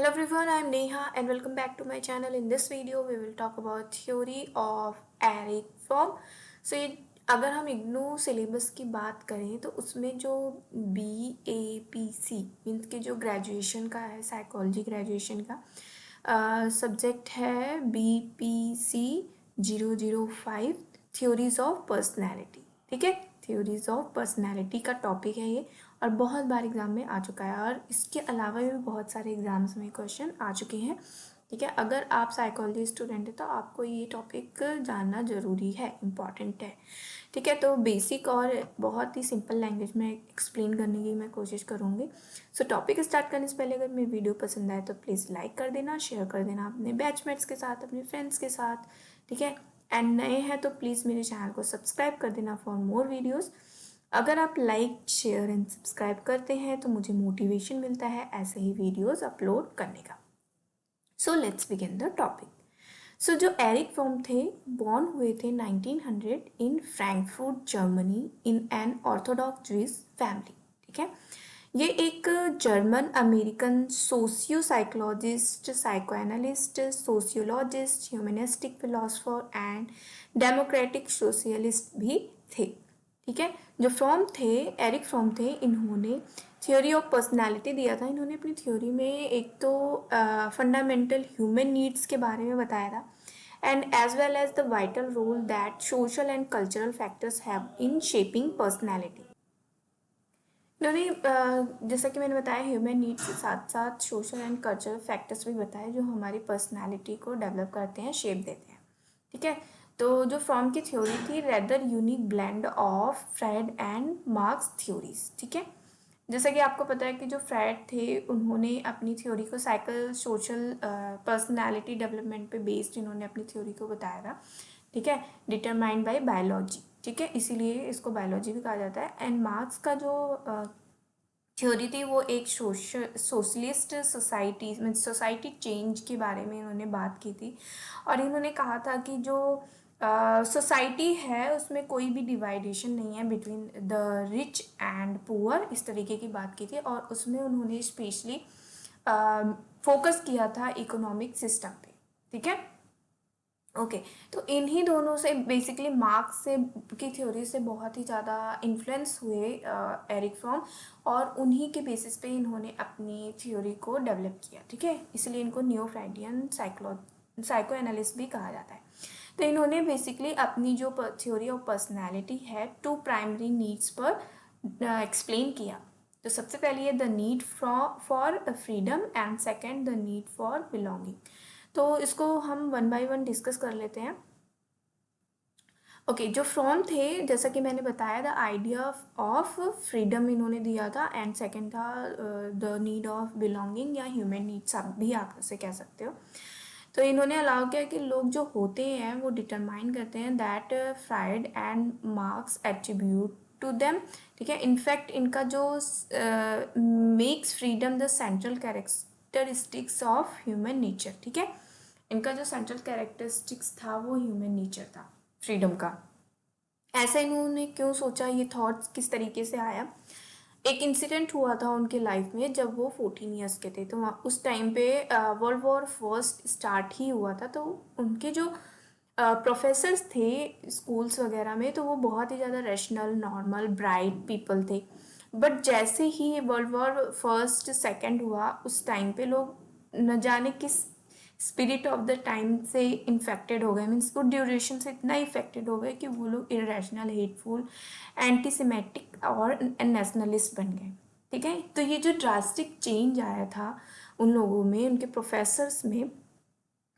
Hello everyone, I am Neha and welcome back to my channel. In this video, we will talk about theory of Eric Fromm. So ये अगर हम IGNOU syllabus की बात करें तो उसमें जो BAPC मीन्स के जो ग्रेजुएशन का है, साइकोलॉजी ग्रेजुएशन का सब्जेक्ट है BPC 005 थ्योरीज ऑफ पर्सनैलिटी। ठीक है, थ्योरीज ऑफ पर्सनैलिटी का टॉपिक है ये और बहुत बार एग्जाम में आ चुका है और इसके अलावा भी बहुत सारे एग्जाम्स में क्वेश्चन आ चुके हैं। ठीक है, अगर आप साइकोलॉजी स्टूडेंट हैं तो आपको ये टॉपिक जानना ज़रूरी है, इम्पॉर्टेंट है। ठीक है, तो बेसिक और बहुत ही सिंपल लैंग्वेज में एक्सप्लेन करने की मैं कोशिश करूँगी। सो टॉपिक स्टार्ट करने से पहले अगर मेरी वीडियो पसंद आए तो प्लीज़ लाइक कर देना, शेयर कर देना अपने बैचमेट्स के साथ, अपने फ्रेंड्स के साथ। ठीक है, एंड नए हैं तो प्लीज़ मेरे चैनल को सब्सक्राइब कर देना फॉर मोर वीडियोज़। अगर आप लाइक शेयर एंड सब्सक्राइब करते हैं तो मुझे मोटिवेशन मिलता है ऐसे ही वीडियोस अपलोड करने का। So let's begin the topic. So जो एरिक फ्रॉम थे, बॉर्न हुए थे 1900 in Frankfurt Germany in an orthodox Jewish family. ठीक है, ये एक German American socio psychologist, psychoanalyst, sociologist, humanistic philosopher and democratic socialist भी थे। ठीक है, जो फ्रॉम थे, एरिक फ्रॉम थे, इन्होंने थ्योरी ऑफ पर्सनालिटी दिया था। इन्होंने अपनी थ्योरी में एक तो फंडामेंटल ह्यूमन नीड्स के बारे में बताया था and as well as the vital role that social and cultural factors have in shaping personality. इन्होंने जैसा कि मैंने बताया ह्यूमन नीड्स के साथ साथ सोशल एंड कल्चरल फैक्टर्स भी बताए जो हमारी पर्सनैलिटी को डेवलप करते हैं, शेप देते हैं। ठीक है, तो जो फ्रॉम की थ्योरी थी rather unique blend of Freud and Marx theories. ठीक है, जैसा कि आपको पता है कि जो फ्रायड थे उन्होंने अपनी थ्योरी को साइकिल सोशल पर्सनैलिटी डेवलपमेंट पे बेस्ड इन्होंने अपनी थ्योरी को बताया था। ठीक है, डिटरमाइंड बाय बायोलॉजी। ठीक है, इसीलिए इसको बायोलॉजी भी कहा जाता है। एंड मार्क्स का जो थ्योरी थी वो एक socialist society mean society change के बारे में इन्होंने बात की थी और इन्होंने कहा था कि जो सोसाइटी है उसमें कोई भी डिवाइडेशन नहीं है between the rich and poor, इस तरीके की बात की थी और उसमें उन्होंने स्पेशली फोकस किया था इकोनॉमिक सिस्टम पे। ठीक है, ओके तो इन्हीं दोनों से बेसिकली मार्क्स से की थ्योरी से बहुत ही ज़्यादा इन्फ्लुएंस हुए एरिक फ्रॉम और उन्हीं के बेसिस पे इन्होंने अपनी थ्योरी को डेवलप किया। ठीक है, इसलिए इनको न्यू फ्राइडियन साइको एनालिस्ट भी कहा जाता है। तो इन्होंने बेसिकली अपनी जो थ्योरी ऑफ पर्सनैलिटी है टू प्राइमरी नीड्स पर एक्सप्लेन किया। तो सबसे पहले है the need for freedom and second the need for belonging. तो इसको हम वन बाय वन डिस्कस कर लेते हैं। ओके, जो फ्रॉम थे जैसा कि मैंने बताया द आइडिया ऑफ फ्रीडम इन्होंने दिया था एंड सेकंड था द नीड ऑफ बिलोंगिंग या ह्यूमन नीड्स आप भी आप उसे कह सकते हो। तो इन्होंने अलाउ किया कि लोग जो होते हैं वो डिटरमाइन करते हैं that Freud and Marx attribute to them. ठीक है, इनफैक्ट इनका जो makes freedom the central characteristics of human nature. ठीक है, इनका जो सेंट्रल कैरेक्टरिस्टिक्स था वो ह्यूमन नेचर था फ्रीडम का। ऐसा इन्होंने क्यों सोचा, ये थॉट्स किस तरीके से आया? एक इंसिडेंट हुआ था उनके लाइफ में जब वो 14 ईयर्स के थे, तो उस टाइम पे वर्ल्ड वॉर फर्स्ट स्टार्ट ही हुआ था। तो उनके जो प्रोफेसर्स थे स्कूल्स वगैरह में तो वो बहुत ही ज़्यादा रैशनल, नॉर्मल, ब्राइट पीपल थे। बट जैसे ही वर्ल्ड वॉर फर्स्ट सेकंड हुआ उस टाइम पे लोग न जाने किस स्पिरिट ऑफ द टाइम से इन्फेक्टेड हो गए, मीन्स वो ड्यूरेशन से इतना इफेक्टेड हो गए कि वो लोग इरेशनल, हेटफुल, एंटीसेमेटिक और नेशनलिस्ट बन गए। ठीक है, तो ये जो ड्रास्टिक चेंज आया था उन लोगों में, उनके प्रोफेसर्स में,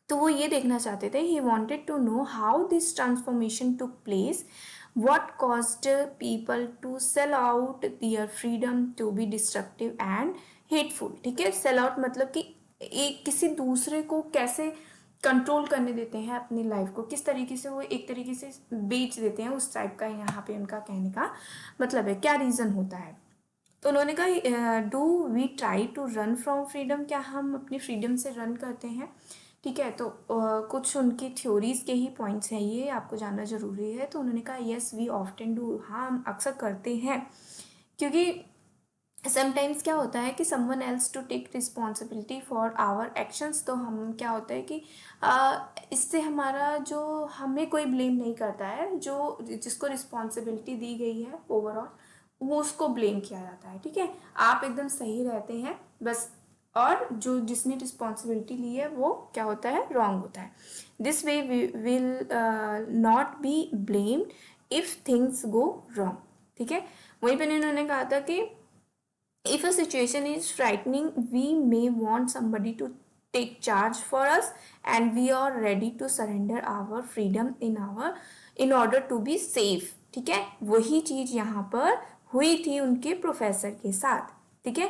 तो वो ये देखना चाहते थे, he wanted to know how this transformation took place, what caused people to sell out their freedom to be destructive and hateful। ठीक है, सेल आउट मतलब कि एक किसी दूसरे को कैसे कंट्रोल करने देते हैं अपनी लाइफ को, किस तरीके से वो एक तरीके से बेच देते हैं, उस टाइप का यहाँ पे उनका कहने का मतलब है। क्या रीज़न होता है? तो उन्होंने कहा do we try to run from freedom, क्या हम अपनी फ्रीडम से रन करते हैं? ठीक है, तो कुछ उनकी थ्योरीज के ही पॉइंट्स हैं, ये आपको जानना ज़रूरी है। तो उन्होंने कहा येस वी ऑफ्टन डू, हाँ हम अक्सर करते हैं, क्योंकि समटाइम्स क्या होता है कि someone else to take responsibility for our actions, तो हम क्या होता है कि इससे हमारा जो हमें कोई ब्लेम नहीं करता है, जो जिसको रिस्पॉन्सिबिलिटी दी गई है ओवरऑल वो उसको ब्लेम किया जाता है। ठीक है, आप एकदम सही रहते हैं बस, और जो जिसने रिस्पॉन्सिबिलिटी ली है वो क्या होता है, रॉन्ग होता है। This way will not be blamed if things go wrong. ठीक है, वहीं पर इन्होंने कहा था कि if a situation is frightening, we may want somebody to take charge for us and we are ready to surrender our freedom in order to be safe। ठीक है, वही चीज यहाँ पर हुई थी उनके प्रोफेसर के साथ। ठीक है,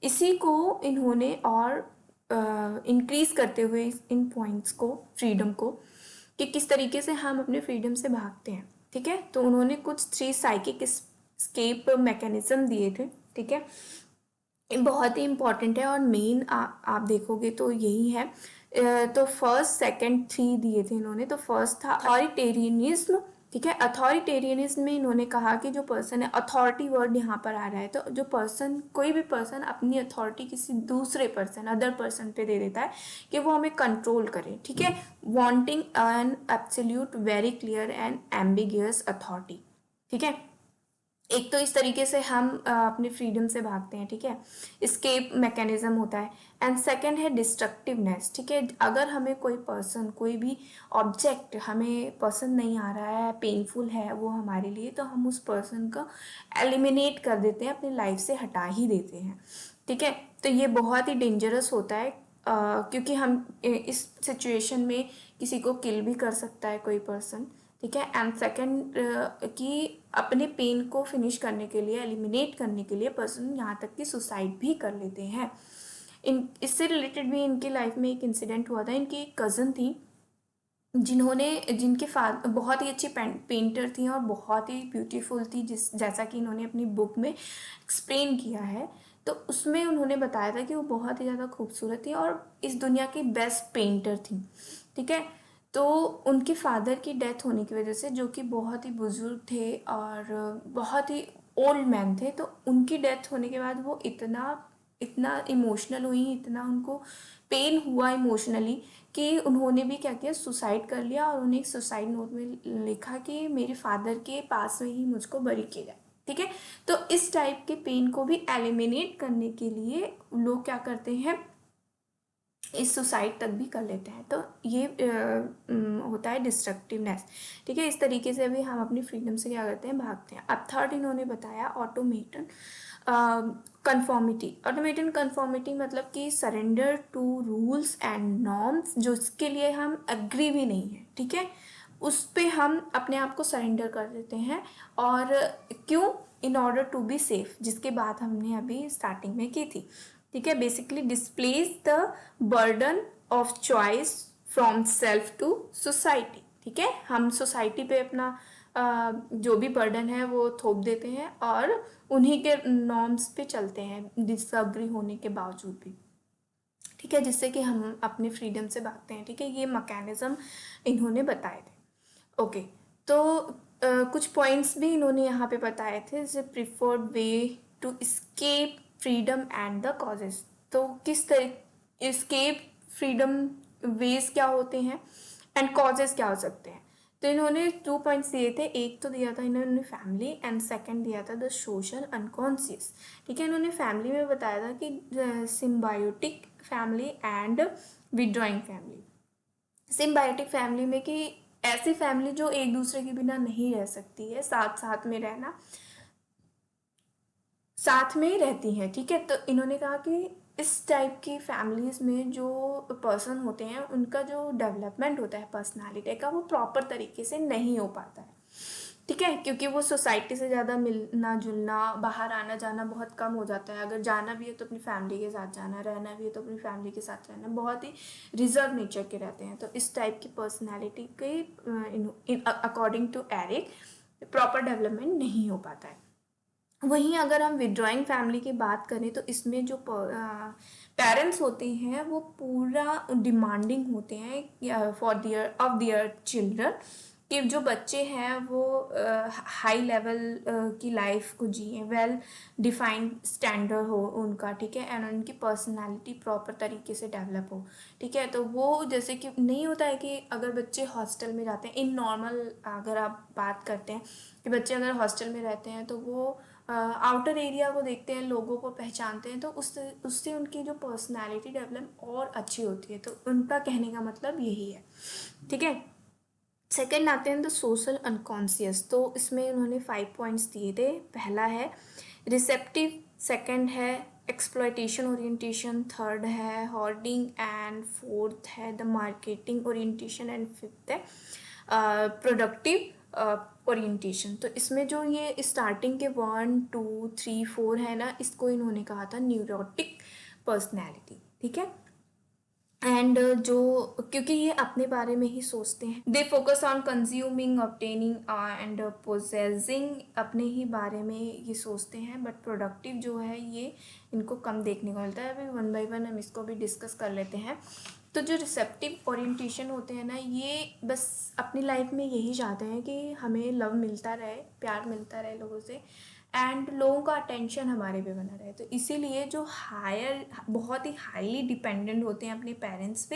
इसी को इन्होंने और इंक्रीज करते हुए इन पॉइंट्स को, फ्रीडम को, कि किस तरीके से हम अपने फ्रीडम से भागते हैं। ठीक है, तो उन्होंने कुछ 3 साइकिक स्केप मैकेनिज्म दिए थे। ठीक है, बहुत ही इम्पॉर्टेंट है और मेन आप देखोगे तो यही है। तो फर्स्ट सेकंड 3 दिए थे इन्होंने। तो फर्स्ट था अथॉरिटेरियनिज्म। ठीक है, अथॉरिटेरियनिज्म में इन्होंने कहा कि जो पर्सन है, अथॉरिटी वर्ड यहाँ पर आ रहा है, तो जो पर्सन, कोई भी पर्सन अपनी अथॉरिटी किसी दूसरे पर्सन, अदर पर्सन पे दे देता है कि वो हमें कंट्रोल करे। ठीक है, wanting an absolute very clear and ambiguous authority. ठीक है, एक तो इस तरीके से हम अपने फ्रीडम से भागते हैं। ठीक है, स्केप मैकेनिज्म होता है। एंड सेकंड है डिस्ट्रक्टिवनेस। ठीक है, अगर हमें कोई पर्सन, कोई भी ऑब्जेक्ट हमें पसंद नहीं आ रहा है, पेनफुल है वो हमारे लिए, तो हम उस पर्सन को एलिमिनेट कर देते हैं, अपनी लाइफ से हटा ही देते हैं। ठीक है, तो ये बहुत ही डेंजरस होता है क्योंकि हम इस सिचुएशन में किसी को किल भी कर सकता है कोई पर्सन। ठीक है, एंड सेकंड कि अपने पेन को फिनिश करने के लिए, एलिमिनेट करने के लिए पर्सन यहाँ तक कि सुसाइड भी कर लेते हैं। इससे रिलेटेड भी इनकी लाइफ में एक इंसिडेंट हुआ था। इनकी एक कज़न थी जिनके फादर बहुत ही अच्छी पेंटर थी और बहुत ही ब्यूटीफुल थी, जैसा कि इन्होंने अपनी बुक में एक्सप्लेन किया है। तो उसमें उन्होंने बताया था कि वो बहुत ही ज़्यादा खूबसूरत थी और इस दुनिया की बेस्ट पेंटर थी। ठीक है, तो उनके फादर की डेथ होने की वजह से, जो कि बहुत ही बुजुर्ग थे और बहुत ही ओल्ड मैन थे, तो उनकी डेथ होने के बाद वो इतना इतना इमोशनल हुई, इतना उनको पेन हुआ इमोशनली, कि उन्होंने भी क्या किया, सुसाइड कर लिया। और उन्हें एक सुसाइड नोट में लिखा कि मेरे फादर के पास में ही मुझको बरी किया जाए। ठीक है, तो इस टाइप के पेन को भी एलिमिनेट करने के लिए लोग क्या करते हैं, इस सुसाइड तक भी कर लेते हैं। तो ये होता है डिस्ट्रक्टिवनेस। ठीक है, इस तरीके से भी हम अपनी फ्रीडम से क्या करते हैं, भागते हैं। अब थर्ड इन्होंने बताया ऑटोमेटन कंफॉर्मिटी। ऑटोमेटन कंफॉर्मिटी मतलब कि surrender to rules and norms, जो इसके लिए हम एग्री भी नहीं है। ठीक है, उस पे हम अपने आप को सरेंडर कर देते हैं। और क्यों, in order to be safe, जिसके बात हमने अभी स्टार्टिंग में की थी। ठीक है, basically displace the burden of choice from self to society. ठीक है, हम सोसाइटी पे अपना जो भी बर्डन है वो थोप देते हैं और उन्हीं के नॉर्म्स पे चलते हैं, डिसअग्री होने के बावजूद भी। ठीक है, जिससे कि हम अपने फ्रीडम से भागते हैं। ठीक है, ये मैकेनिज्म इन्होंने बताए थे। ओके, तो कुछ पॉइंट्स भी इन्होंने यहाँ पे बताए थे, जैसे preferred way to escape freedom and the causes. तो किस तरह एस्केप फ्रीडम वेज क्या होते हैं एंड कॉजेज क्या हो सकते हैं। तो इन्होंने 2 पॉइंट्स दिए थे। एक तो दिया था इन्होंने फैमिली एंड सेकंड दिया था द सोशल अनकॉन्शियस। ठीक है, इन्होंने फैमिली में बताया था कि symbiotic family and withdrawing family. Symbiotic family में कि ऐसी फैमिली जो एक दूसरे के बिना नहीं रह सकती है, साथ साथ में रहना, साथ में ही रहती हैं। ठीक है, तो इन्होंने कहा कि इस टाइप की फैमिलीज़ में जो पर्सन होते हैं उनका जो डेवलपमेंट होता है पर्सनालिटी का, वो प्रॉपर तरीके से नहीं हो पाता है। ठीक है, क्योंकि वो सोसाइटी से ज़्यादा मिलना जुलना, बाहर आना जाना बहुत कम हो जाता है। अगर जाना भी है तो अपनी फैमिली के साथ जाना, रहना भी है तो अपनी फैमिली के साथ रहना, बहुत ही रिजर्व नेचर के रहते हैं। तो इस टाइप की पर्सनैलिटी के according to Erich proper development नहीं हो पाता है। वहीं अगर हम विड्रॉइंग फैमिली की बात करें तो इसमें जो पेरेंट्स होते हैं वो पूरा डिमांडिंग होते हैं फॉर देयर चिल्ड्रन, कि जो बच्चे हैं वो हाई लेवल की लाइफ को जिए, वेल डिफाइंड स्टैंडर्ड हो उनका, ठीक है, एंड उनकी पर्सनालिटी प्रॉपर तरीके से डेवलप हो, ठीक है। तो वो जैसे कि नहीं होता है कि अगर बच्चे हॉस्टल में जाते हैं, इन नॉर्मल अगर आप बात करते हैं कि बच्चे अगर हॉस्टल में रहते हैं तो वो आउटर एरिया को देखते हैं, लोगों को पहचानते हैं, तो उससे उससे उनकी जो पर्सनालिटी डेवलप और अच्छी होती है। तो उनका कहने का मतलब यही है, ठीक है। सेकेंड आते हैं द सोशल अनकॉन्शियस। तो इसमें उन्होंने 5 पॉइंट्स दिए थे। पहला है रिसेप्टिव, सेकंड है एक्सप्लॉयटेशन ओरिएंटेशन, थर्ड है होर्डिंग, एंड फोर्थ है the marketing orientation, and fifth है प्रोडक्टिव ओरिएंटेशन। तो इसमें जो ये स्टार्टिंग के 1 2 3 4 है ना, इसको इन्होंने कहा था न्यूरोटिक पर्सनैलिटी, ठीक है। एंड जो क्योंकि ये अपने बारे में ही सोचते हैं, they focus on consuming, obtaining and possessing, अपने ही बारे में ये सोचते हैं। बट प्रोडक्टिव जो है ये इनको कम देखने को मिलता है। अभी वन बाय वन हम इसको भी डिस्कस कर लेते हैं। तो जो रिसेप्टिव ओरिएंटेशन होते हैं ना, ये बस अपनी लाइफ में यही चाहते हैं कि हमें लव मिलता रहे, प्यार मिलता रहे लोगों से, एंड लोगों का अटेंशन हमारे पे बना रहे। तो इसीलिए जो हायर बहुत ही हाईली डिपेंडेंट होते हैं अपने पेरेंट्स पे,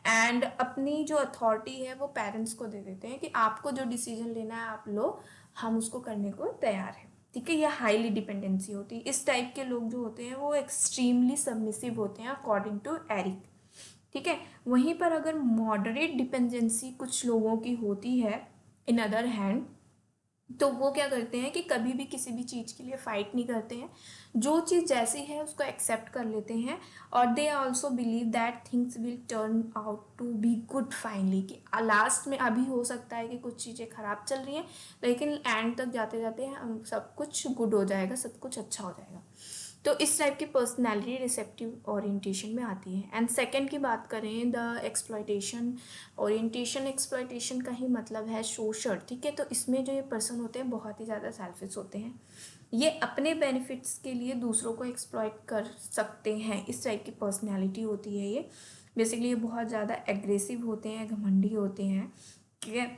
एंड अपनी जो अथॉरिटी है वो पेरेंट्स को दे देते हैं कि आपको जो डिसीजन लेना है आप लो, हम उसको करने को तैयार हैं, ठीक है। यह हाईली डिपेंडेंसी होती है। इस टाइप के लोग जो होते हैं वो एक्सट्रीमली सबमिसिव होते हैं अकॉर्डिंग टू एरिक, ठीक है। वहीं पर अगर मॉडरेट डिपेंडेंसी कुछ लोगों की होती है इन अदर हैंड, तो वो क्या करते हैं कि कभी भी किसी भी चीज़ के लिए फ़ाइट नहीं करते हैं, जो चीज़ जैसी है उसको एक्सेप्ट कर लेते हैं। और they also believe that things will turn out to be good finally, कि लास्ट में अभी हो सकता है कि कुछ चीज़ें ख़राब चल रही हैं, लेकिन एंड तक जाते जाते हम सब कुछ गुड हो जाएगा, सब कुछ अच्छा हो जाएगा। तो इस टाइप की पर्सनैलिटी रिसेप्टिव ओरिएंटेशन में आती है। एंड सेकंड की बात करें द एक्सप्लॉयटेशन ओरिएंटेशन, एक्सप्लॉयटेशन का ही मतलब है शोषण, ठीक है। तो इसमें जो ये पर्सन होते हैं बहुत ही ज़्यादा सेल्फिश होते हैं, ये अपने बेनिफिट्स के लिए दूसरों को एक्सप्लॉयट कर सकते हैं, इस टाइप की पर्सनैलिटी होती है ये। बेसिकली ये बहुत ज़्यादा एग्रेसिव होते हैं, घमंडी होते हैं, ठीक है।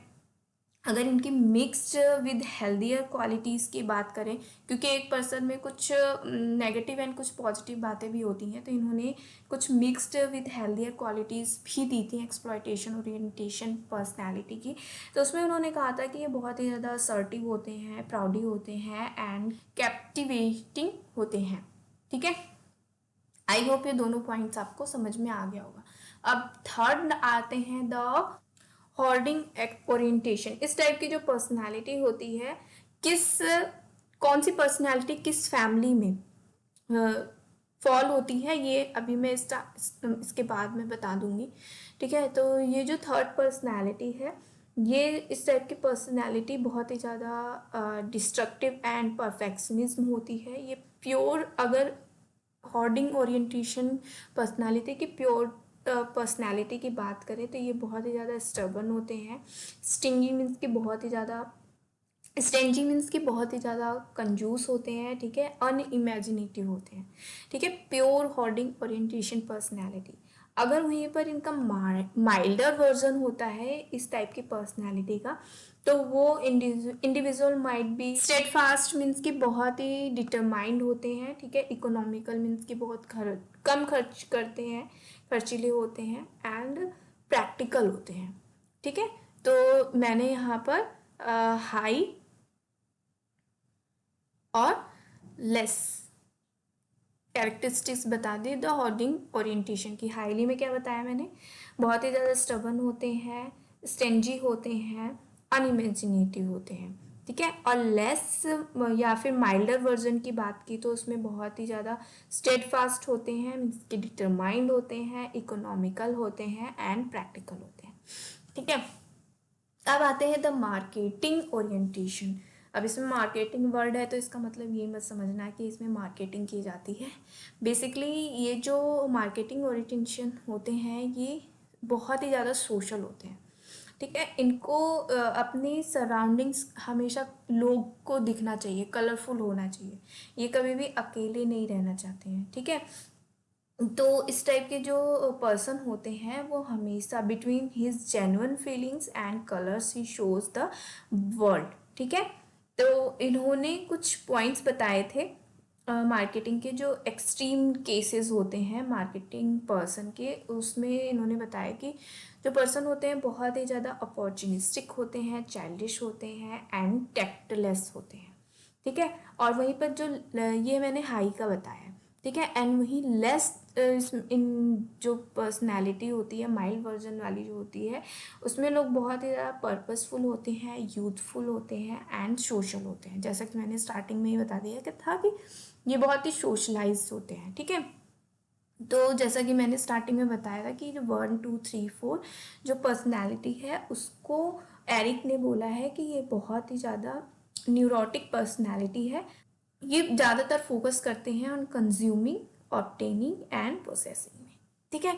अगर इनकी मिक्स्ड विद हेल्दियर क्वालिटीज़ की बात करें, क्योंकि एक पर्सन में कुछ नेगेटिव एंड कुछ पॉजिटिव बातें भी होती हैं, तो इन्होंने कुछ मिक्स्ड विद हेल्दियर क्वालिटीज़ भी दी थी एक्सप्लॉयटेशन ओरिएंटेशन पर्सनालिटी की। तो उसमें उन्होंने कहा था कि ये बहुत ही ज़्यादा असर्टिव होते हैं, प्राउडी होते हैं, एंड कैप्टिवेटिंग होते हैं, ठीक है। आई होप ये दोनों पॉइंट्स आपको समझ में आ गया होगा। अब थर्ड आते हैं द होर्डिंग ओरिएंटेशन। इस टाइप की जो पर्सनालिटी होती है, किस कौन सी पर्सनालिटी किस फैमिली में फॉल होती है, ये अभी मैं इसके बाद में बता दूंगी, ठीक है। तो ये जो थर्ड पर्सनालिटी है, ये इस टाइप की पर्सनालिटी बहुत ही ज़्यादा डिस्ट्रक्टिव एंड परफेक्शनिज्म होती है। ये प्योर, अगर होर्डिंग ओरिएंटेशन पर्सनालिटी की प्योर पर्सनालिटी की बात करें, तो ये बहुत ही ज़्यादा स्टबर्न होते हैं। स्टिंगी मीन्स की बहुत ही ज़्यादा स्टेंजी मीन्स की बहुत ही ज़्यादा कंजूस होते हैं, ठीक है। अनइमेजिनेटिव होते हैं, ठीक है। Pure hoarding orientation personality. अगर वहीं पर इनका माइल्डर वर्जन होता है इस टाइप की पर्सनालिटी का, तो वो individual might be steadfast means की बहुत ही डिटरमाइंड होते हैं, ठीक है। इकोनॉमिकल मीन्स की बहुत कम खर्च करते हैं, खर्चीले होते हैं, एंड प्रैक्टिकल होते हैं, ठीक है। तो मैंने यहाँ पर हाई और लेस कैरेक्टरिस्टिक्स बता दी द होर्डिंग ओरिएंटेशन की। हाईली में क्या बताया मैंने, बहुत ही ज़्यादा स्टबर्न होते हैं, स्टेंजी होते हैं, अनइमेजिनेटिव होते हैं, ठीक है। और लेस या फिर माइल्डर वर्जन की बात की तो उसमें बहुत ही ज़्यादा स्टेडफास्ट होते हैं, मीन्स के डिटरमाइंड होते हैं, इकोनॉमिकल होते हैं, एंड प्रैक्टिकल होते हैं, ठीक है। अब आते हैं द मार्केटिंग ओरिएंटेशन। अब इसमें मार्केटिंग वर्ड है तो इसका मतलब ये मत समझना कि इसमें मार्केटिंग की जाती है। बेसिकली ये जो मार्केटिंग ओरिएंटेशन होते हैं ये बहुत ही ज़्यादा सोशल होते हैं, ठीक है। इनको अपनी सराउंडिंग्स हमेशा लोग को दिखना चाहिए, कलरफुल होना चाहिए, ये कभी भी अकेले नहीं रहना चाहते हैं, ठीक है। तो इस टाइप के जो पर्सन होते हैं वो हमेशा between his genuine feelings and colours he shows the world. ठीक है, तो इन्होंने कुछ पॉइंट्स बताए थे मार्केटिंग के जो एक्सट्रीम केसेस होते हैं मार्केटिंग पर्सन के, उसमें इन्होंने बताया कि जो पर्सन होते हैं बहुत ही ज़्यादा अपॉर्चुनिस्टिक होते हैं, चाइल्डिश होते हैं एंड टैक्टलेस होते हैं। ठीक है, और वहीं पर जो ये मैंने हाई का बताया, ठीक है, एंड वही लेस इन जो पर्सनालिटी होती है माइल्ड वर्जन वाली जो होती है उसमें लोग बहुत ही ज़्यादा पर्पसफुल होते हैं, यूथफुल होते हैं एंड सोशल होते हैं। जैसा कि मैंने स्टार्टिंग में ही बता दिया कि था कि ये बहुत ही सोशलाइज होते हैं। ठीक है, तो जैसा कि मैंने स्टार्टिंग में बताया था कि जो 1 2 3 4 जो पर्सनैलिटी है उसको एरिक ने बोला है कि ये बहुत ही ज़्यादा न्यूरोटिक पर्सनैलिटी है। ये ज़्यादातर फोकस करते हैं on consuming, obtaining and processing में। ठीक है,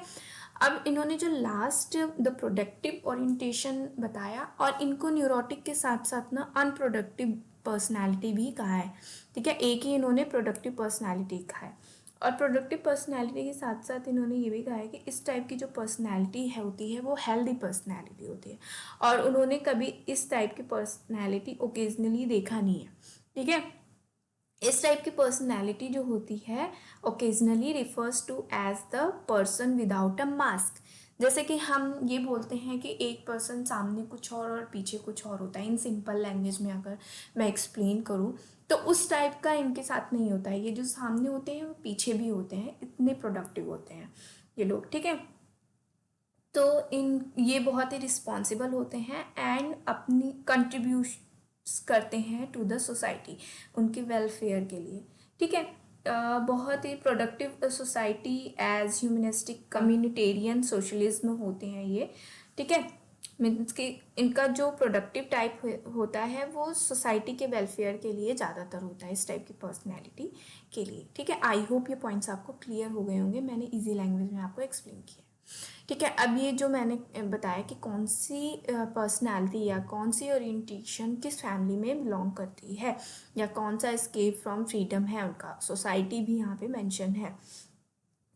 अब इन्होंने जो लास्ट द प्रोडक्टिव ओरिएंटेशन बताया और इनको न्यूरोटिक के साथ साथ ना अनप्रोडक्टिव पर्सनालिटी भी कहा है। ठीक है, एक ही इन्होंने प्रोडक्टिव पर्सनालिटी कहा है और प्रोडक्टिव पर्सनालिटी के साथ साथ इन्होंने ये भी कहा है कि इस टाइप की जो पर्सनालिटी है होती है वो हेल्दी पर्सनालिटी होती है और उन्होंने कभी इस टाइप की पर्सनालिटी ओकेजनली देखा नहीं है। ठीक है, इस टाइप की पर्सनैलिटी जो होती है occasionally refers to as the person without a mask. जैसे कि हम ये बोलते हैं कि एक पर्सन सामने कुछ और पीछे कुछ और होता है, इन सिंपल लैंग्वेज में अगर मैं एक्सप्लेन करूँ तो उस टाइप का इनके साथ नहीं होता है। ये जो सामने होते हैं वो पीछे भी होते हैं, इतने प्रोडक्टिव होते हैं ये लोग। ठीक है, तो इन ये बहुत ही रिस्पॉन्सिबल होते हैं एंड अपनी कंट्रीब्यूशन करते हैं टू द सोसाइटी उनके वेलफेयर के लिए। ठीक है, बहुत ही productive society as humanistic communitarian socialism होते हैं ये। ठीक है, मीन्स कि इनका जो प्रोडक्टिव टाइप होता है वो सोसाइटी के वेलफेयर के लिए ज़्यादातर होता है इस टाइप की पर्सनैलिटी के लिए। ठीक है, आई होप ये पॉइंट्स आपको क्लियर हो गए होंगे, मैंने ईजी लैंग्वेज में आपको एक्सप्लेन किया। ठीक है, अब ये जो मैंने बताया कि कौन सी पर्सनालिटी या कौन सी ओरिएंटेशन किस फैमिली में बिलोंग करती है या कौन सा एस्केप फ्रॉम फ्रीडम है उनका, सोसाइटी भी यहाँ पे मेंशन है।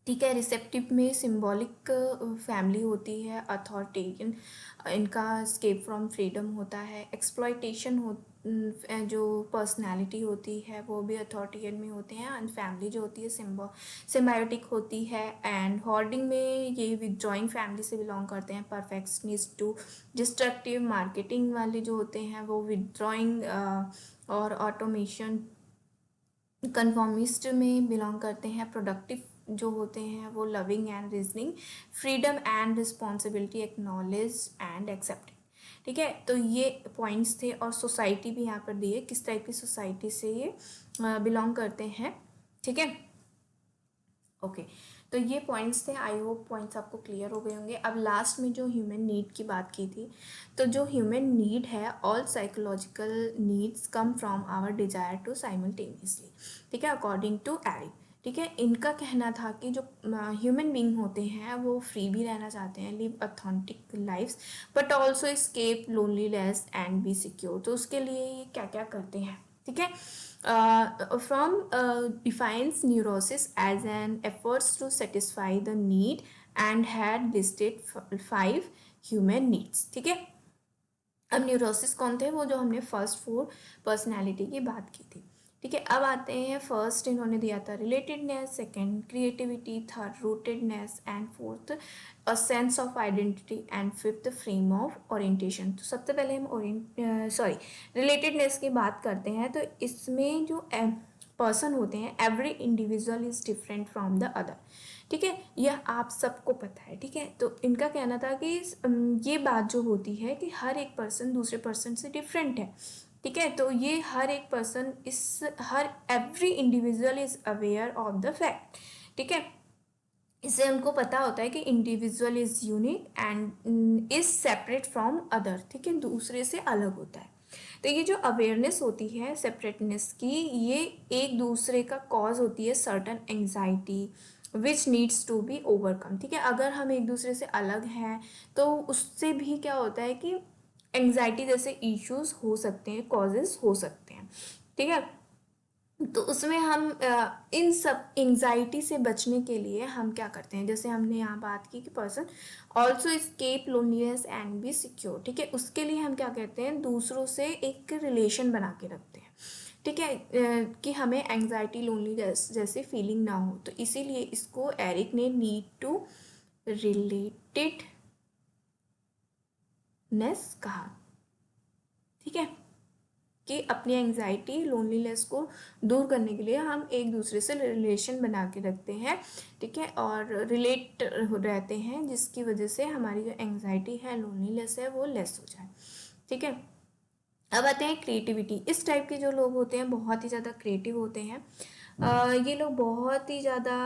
ठीक है, रिसेप्टिव में सिंबॉलिक फैमिली होती है, अथॉरिटेरियन इनका एस्केप फ्रॉम फ्रीडम होता है, एक्सप्लॉयटेशन जो पर्सनालिटी होती है वो भी अथॉरिटेरियन में होते हैं, एंड फैमिली जो होती है सिम्बायोटिक होती है, एंड हॉर्डिंग में ये विदड्रॉइंग फैमिली से बिलोंग करते हैं, परफेक्शनिस्ट टू डिस्ट्रक्टिव मार्केटिंग वाले जो होते हैं वो विदड्रॉइंग और ऑटोमेशन कन्फॉर्मिस्ट में बिलोंग करते हैं, प्रोडक्टिव जो होते हैं वो loving and reasoning, freedom and responsibility, acknowledge and accepting. ठीक है, तो ये पॉइंट्स थे और सोसाइटी भी यहाँ पर दी है, किस टाइप की सोसाइटी से ये बिलोंग करते हैं। ठीक है, ओके, तो ये पॉइंट्स थे, आई होप पॉइंट्स आपको क्लियर हो गए होंगे। अब लास्ट में जो ह्यूमन नीड की बात की थी, तो जो ह्यूमन नीड है all psychological needs come from our desire to simultaneously. ठीक है, अकॉर्डिंग टू एरिक। ठीक है, इनका कहना था कि जो ह्यूमन बींग होते हैं वो फ्री भी रहना चाहते हैं, live authentic lifes, but also escape loneliness and be secure. तो उसके लिए ये क्या क्या करते हैं। ठीक है, from defines neurosis as an efforts to satisfy the need and had listed 5 human needs. ठीक है, अब न्यूरोसिस कौन थे, वो जो हमने फर्स्ट 4 पर्सनैलिटी की बात की थी। ठीक है, अब आते हैं फर्स्ट इन्होंने दिया था relatedness, second creativity, third rootedness and fourth a sense of identity and fifth frame of orientation. तो सबसे पहले हम रिलेटेडनेस की बात करते हैं। तो इसमें जो पर्सन होते हैं every individual is different from the other. ठीक है, यह आप सबको पता है। ठीक है, तो इनका कहना था कि ये बात जो होती है कि हर एक पर्सन दूसरे पर्सन से डिफरेंट है। ठीक है, तो ये हर एक person her every individual is aware of the fact. ठीक है, इससे उनको पता होता है कि individual is unique and is separate from other. ठीक है, दूसरे से अलग होता है। तो ये जो अवेयरनेस होती है सेपरेटनेस की, ये एक दूसरे का कॉज होती है certain anxiety which needs to be overcome. ठीक है, अगर हम एक दूसरे से अलग हैं तो उससे भी क्या होता है कि एंग्जाइटी जैसे इश्यूज हो सकते हैं, कॉजेज हो सकते हैं। ठीक है, तो उसमें हम इन सब एंजाइटी से बचने के लिए हम क्या करते हैं, जैसे हमने यहाँ बात की कि person also escape loneliness and be secure, ठीक है, उसके लिए हम क्या कहते हैं, दूसरों से एक रिलेशन बना के रखते हैं, ठीक है, कि हमें एंजाइटी लोनलीनेस जैसी फीलिंग ना हो। तो इसीलिए इसको एरिक ने नीड टू रिलेटेडनेस कहा, ठीक है, कि अपनी एंजाइटी लोनलीनेस को दूर करने के लिए हम एक दूसरे से रिलेशन बना के रखते हैं, ठीक है, और रिलेट रहते हैं, जिसकी वजह से हमारी जो एंजाइटी है, लोनलीनेस है, वो लेस हो जाए, ठीक है। अब आते हैं क्रिएटिविटी। इस टाइप के जो लोग होते हैं बहुत ही ज़्यादा क्रिएटिव होते हैं। ये लोग बहुत ही ज़्यादा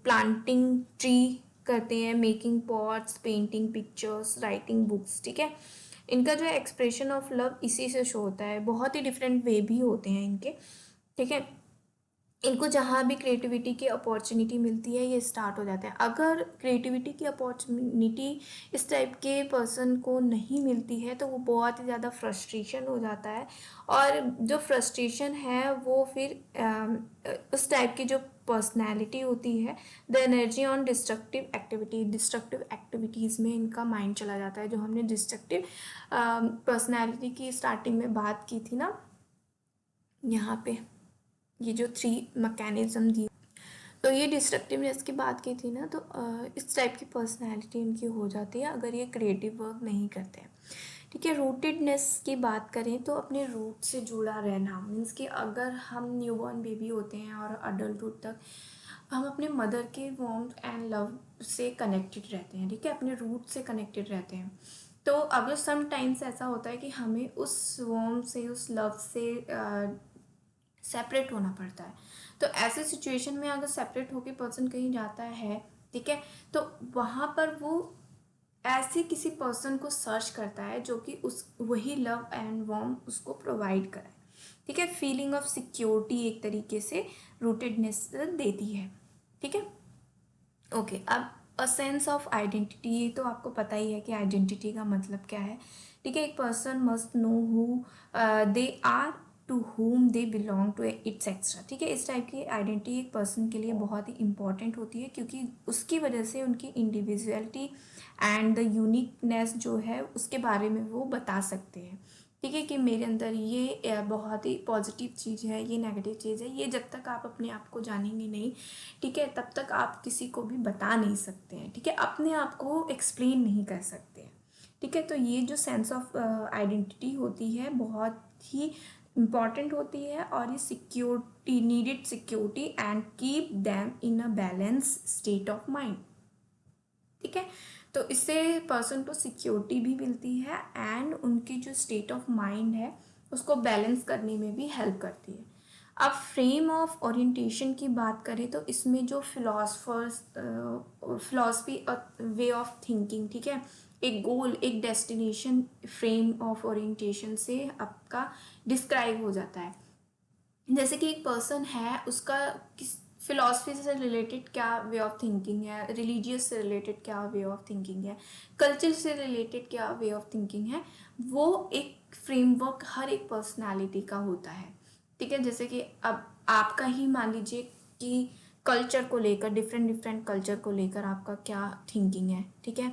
प्लांटिंग ट्री करते हैं, making pots, painting pictures, writing books, ठीक है। इनका जो एक्सप्रेशन ऑफ लव इसी से शो होता है। बहुत ही डिफरेंट वे भी होते हैं इनके, ठीक है। इनको जहाँ भी क्रिएटिविटी की अपॉर्चुनिटी मिलती है ये स्टार्ट हो जाता है। अगर क्रिएटिविटी की अपॉर्चुनिटी इस टाइप के पर्सन को नहीं मिलती है तो वो बहुत ही ज़्यादा फ्रस्ट्रेशन हो जाता है, और जो फ्रस्ट्रेशन है वो फिर उस टाइप की जो पर्सनैलिटी होती है, the energy on destructive activities में इनका माइंड चला जाता है। जो हमने डिस्ट्रक्टिव पर्सनैलिटी की स्टार्टिंग में बात की थी ना, यहाँ पे ये जो 3 मैकेनिज्म दी, तो ये डिस्ट्रक्टिवनेस की बात की थी ना, तो इस टाइप की पर्सनैलिटी इनकी हो जाती है अगर ये क्रिएटिव वर्क नहीं करते हैं, ठीक है। रूटेडनेस की बात करें तो अपने रूट से जुड़ा रहना मीन्स कि अगर हम न्यूबॉर्न बेबी होते हैं और अडल्टहुड तक हम अपने मदर के वार्मथ एंड लव से कनेक्टेड रहते हैं, ठीक है, अपने रूट से कनेक्टेड रहते हैं। तो अगर सम टाइम्स ऐसा होता है कि हमें उस वार्म से, उस लव से सेपरेट होना पड़ता है। तो ऐसे सिचुएशन में अगर सेपरेट होके पर्सन कहीं जाता है, ठीक है, तो वहाँ पर वो ऐसे किसी पर्सन को सर्च करता है जो कि उस वही लव एंड वार्म उसको प्रोवाइड कराए, ठीक है। फीलिंग ऑफ सिक्योरिटी एक तरीके से रूटेडनेस देती है, ठीक है। ओके, अब अ सेंस ऑफ आइडेंटिटी, तो आपको पता ही है कि आइडेंटिटी का मतलब क्या है, ठीक है। एक person must know who they are, to whom they belong to, it's extra, ठीक है। इस टाइप की आइडेंटिटी एक पर्सन के लिए बहुत ही इंपॉर्टेंट होती है, क्योंकि उसकी वजह से उनकी इंडिविजुअलिटी एंड द यूनिकनेस जो है उसके बारे में वो बता सकते हैं, ठीक है, कि मेरे अंदर ये बहुत ही पॉजिटिव चीज़ है, ये नेगेटिव चीज़ है। ये जब तक आप अपने आप को जानेंगे नहीं, ठीक है, तब तक आप किसी को भी बता नहीं सकते हैं, ठीक है, अपने आप को एक्सप्लेन नहीं कर सकते हैं, ठीक है। तो ये जो सेंस ऑफ आइडेंटिटी होती है बहुत ही इम्पॉर्टेंट होती है, और ये security, needed security and keep them in a balance state of mind, ठीक है। तो इससे पर्सन को सिक्योरिटी भी मिलती है एंड उनकी जो स्टेट ऑफ माइंड है उसको बैलेंस करने में भी हेल्प करती है। अब फ्रेम ऑफ ओरिएंटेशन की बात करें तो इसमें जो फिलॉसफी वे ऑफ थिंकिंग, ठीक है, एक गोल, एक डेस्टिनेशन फ्रेम ऑफ ओरिएंटेशन से आपका डिस्क्राइब हो जाता है। जैसे कि एक पर्सन है, उसका किस फिलॉसफी से रिलेटेड क्या वे ऑफ थिंकिंग है, रिलीजियस से रिलेटेड क्या वे ऑफ थिंकिंग है, कल्चर से रिलेटेड क्या वे ऑफ थिंकिंग है, वो एक फ्रेमवर्क हर एक पर्सनालिटी का होता है, ठीक है। जैसे कि अब आपका ही मान लीजिए कि कल्चर को लेकर, डिफरेंट डिफरेंट कल्चर को लेकर आपका क्या थिंकिंग है, ठीक है।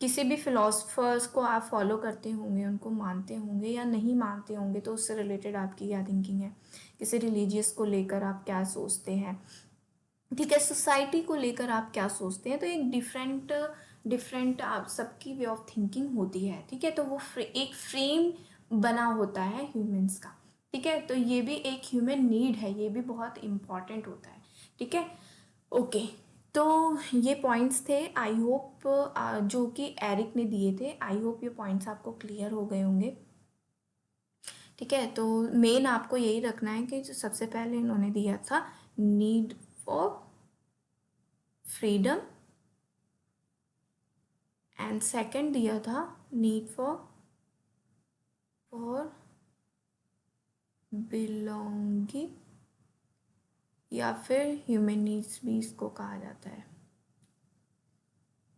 किसी भी फिलोसफर्स को आप फॉलो करते होंगे, उनको मानते होंगे या नहीं मानते होंगे, तो उससे रिलेटेड आपकी क्या थिंकिंग है, किसी रिलीजियस को लेकर आप क्या सोचते हैं, ठीक है, सोसाइटी को लेकर आप क्या सोचते हैं। तो एक डिफरेंट डिफरेंट आप सबकी वे ऑफ थिंकिंग होती है, ठीक है। तो वो एक फ्रेम बना होता है ह्यूमंस का, ठीक है। तो ये भी एक ह्यूमन नीड है, ये भी बहुत इम्पॉर्टेंट होता है, ठीक है। ओके, तो ये पॉइंट्स थे, आई होप जो कि एरिक ने दिए थे, आई होप ये पॉइंट्स आपको क्लियर हो गए होंगे, ठीक है। तो मेन आपको यही रखना है कि जो सबसे पहले इन्होंने दिया था need for freedom, and second दिया था नीड फॉर बिलोंगिंग, या फिर ह्यूमन नीड्स भी इसको कहा जाता है,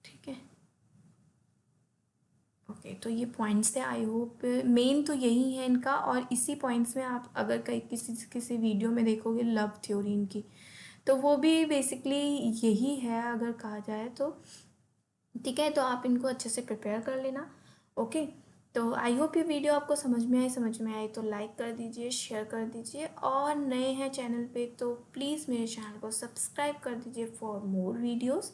ठीक है। ओके। ओके, तो ये पॉइंट्स थे। आई होप मेन तो यही है इनका, और इसी पॉइंट्स में आप अगर कहीं किसी वीडियो में देखोगे लव थ्योरी इनकी, तो वो भी बेसिकली यही है अगर कहा जाए तो। ठीक है, तो आप इनको अच्छे से प्रिपेयर कर लेना। ओके, तो आई होप ये वीडियो आपको समझ में आई तो लाइक कर दीजिए, शेयर कर दीजिए, और नए हैं चैनल पे तो प्लीज़ मेरे चैनल को सब्सक्राइब कर दीजिए फॉर मोर वीडियोस।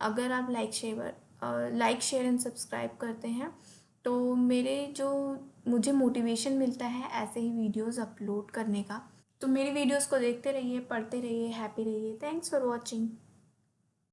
अगर आप लाइक शेयर एंड सब्सक्राइब करते हैं तो मुझे मोटिवेशन मिलता है ऐसे ही वीडियोस अपलोड करने का। तो मेरी वीडियोस को देखते रहिए, पढ़ते रहिए, हैप्पी रहिए। Thanks for watching.